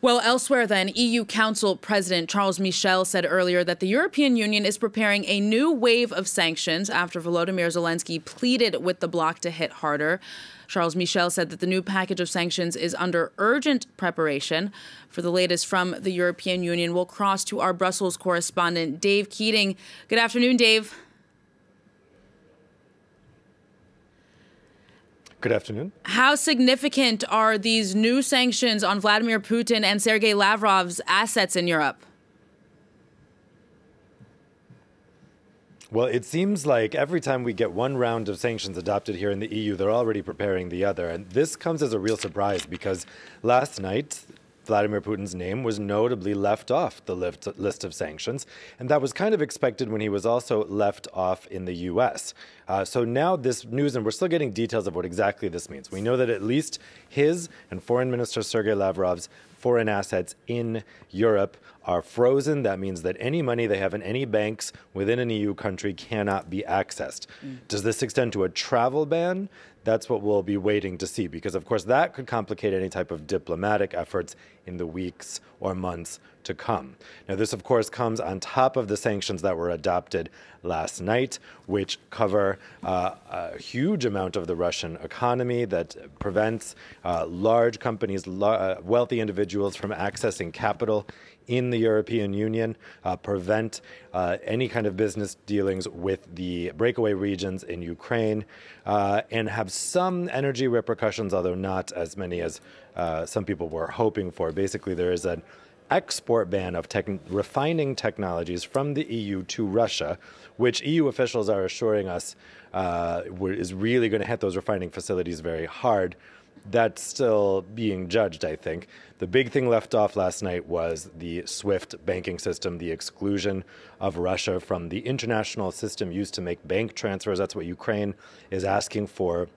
Well, elsewhere then, EU Council President Charles Michel said earlier that the European Union is preparing a new wave of sanctions after Volodymyr Zelensky pleaded with the bloc to hit harder. Charles Michel said that the new package of sanctions is under urgent preparation. For the latest from the European Union, we'll cross to our Brussels correspondent, Dave Keating. Good afternoon, Dave. Good afternoon. How significant are these new sanctions on Vladimir Putin and Sergei Lavrov's assets in Europe? Well, it seems like every time we get one round of sanctions adopted here in the EU, they're already preparing the other. And this comes as a real surprise because last night, Vladimir Putin's name was notably left off the list of sanctions, and that was kind of expected when he was also left off in the U.S. So now this news, and we're still getting details of what exactly this means. We know that at least his and Foreign Minister Sergei Lavrov's foreign assets in Europe are frozen. That means that any money they have in any banks within an EU country cannot be accessed. Does this extend to a travel ban? That's what we'll be waiting to see, because, of course, that could complicate any type of diplomatic efforts in the weeks or months to come. Now, this, of course, comes on top of the sanctions that were adopted last night, which cover a huge amount of the Russian economy that prevents large companies, wealthy individuals from accessing capital in the European Union, prevent any kind of business dealings with the breakaway regions in Ukraine, and have some energy repercussions, although not as many as some people were hoping for. Basically, there is an export ban of refining technologies from the EU to Russia, which EU officials are assuring us is really going to hit those refining facilities very hard. That's still being judged, I think. The big thing left off last night was the SWIFT banking system, the exclusion of Russia from the international system used to make bank transfers. That's what Ukraine is asking for.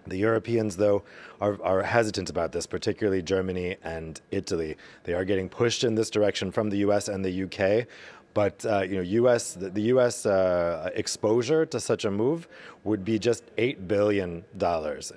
The Europeans, though, are hesitant about this, particularly Germany and Italy. They are getting pushed in this direction from the U.S. and the U.K., but the U.S. Exposure to such a move would be just $8 billion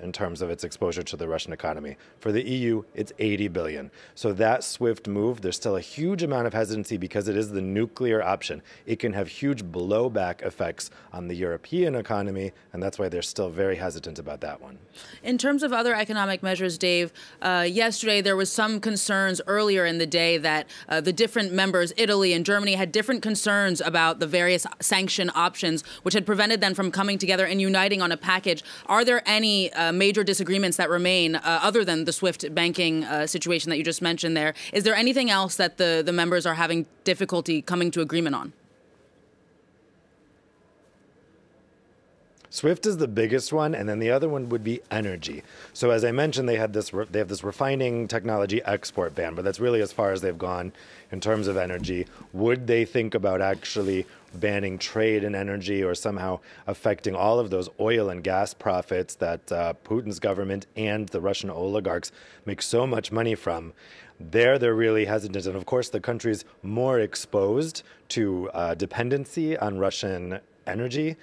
in terms of its exposure to the Russian economy. For the EU, it's $80 billion. So that SWIFT move, there's still a huge amount of hesitancy because it is the nuclear option. It can have huge blowback effects on the European economy, and that's why they're still very hesitant about that one. In terms of other economic measures, Dave, yesterday there was some concerns earlier in the day that the different members, Italy and Germany, had different concerns about the various sanction options, which had prevented them from coming together and uniting on a package. Are there any major disagreements that remain other than the SWIFT banking situation that you just mentioned there? Is there anything else that the members are having difficulty coming to agreement on? SWIFT is the biggest one, and then the other one would be energy. So as I mentioned, they have this refining technology export ban, but that's really as far as they've gone in terms of energy. Would they think about actually banning trade in energy or somehow affecting all of those oil and gas profits that Putin's government and the Russian oligarchs make so much money from? They're really hesitant. And of course, the countries more exposed to dependency on Russian energy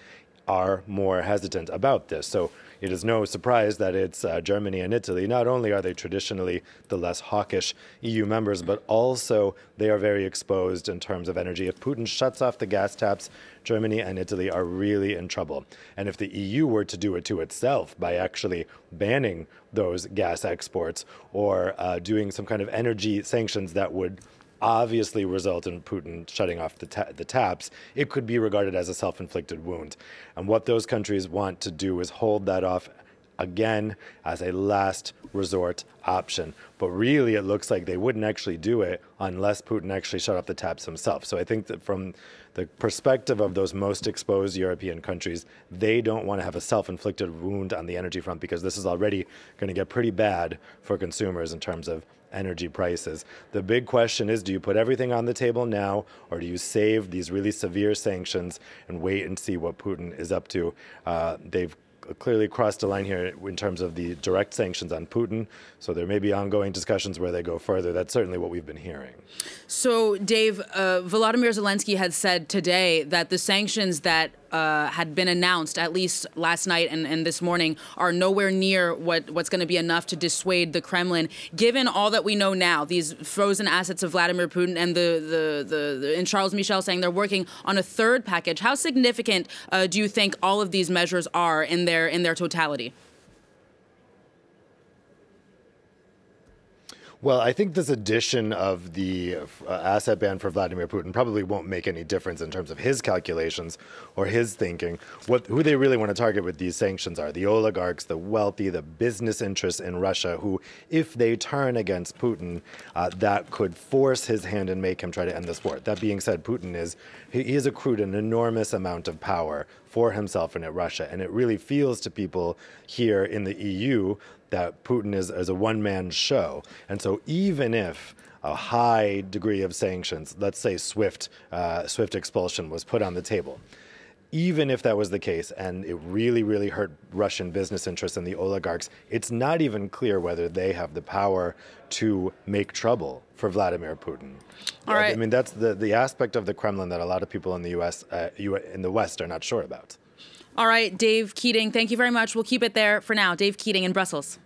are more hesitant about this. So it is no surprise that it's Germany and Italy. Not only are they traditionally the less hawkish EU members, but also they are very exposed in terms of energy. If Putin shuts off the gas taps, Germany and Italy are really in trouble. And if the EU were to do it to itself by actually banning those gas exports or doing some kind of energy sanctions that would obviously result in Putin shutting off the taps, it could be regarded as a self-inflicted wound. And what those countries want to do is hold that off again as a last resort option. But really, it looks like they wouldn't actually do it unless Putin actually shut off the taps himself. So I think that from the perspective of those most exposed European countries, they don't want to have a self-inflicted wound on the energy front because this is already going to get pretty bad for consumers in terms of energy prices. The big question is, do you put everything on the table now, or do you save these really severe sanctions and wait and see what Putin is up to? They've clearly crossed a line here in terms of the direct sanctions on Putin. So there may be ongoing discussions where they go further. That's certainly what we've been hearing. So, Dave, Volodymyr Zelensky had said today that the sanctions that had been announced, at least last night and this morning, are nowhere near what's going to be enough to dissuade the Kremlin. Given all that we know now, these frozen assets of Vladimir Putin and and Charles Michel saying they're working on a third package, how significant do you think all of these measures are in their totality? Well, I think this addition of the asset ban for Vladimir Putin probably won't make any difference in terms of his calculations or his thinking. Who they really want to target with these sanctions are the oligarchs, the wealthy, the business interests in Russia, who, if they turn against Putin, that could force his hand and make him try to end this war. That being said, Putin he has accrued an enormous amount of power for himself and at Russia, and it really feels to people here in the EU that Putin is a one-man show. And so even if a high degree of sanctions, let's say swift expulsion, was put on the table, even if that was the case and it really, really hurt Russian business interests and the oligarchs, it's not even clear whether they have the power to make trouble for Vladimir Putin. All right. I mean, that's the aspect of the Kremlin that a lot of people in the in the West are not sure about. All right, Dave Keating, thank you very much. We'll keep it there for now. Dave Keating in Brussels.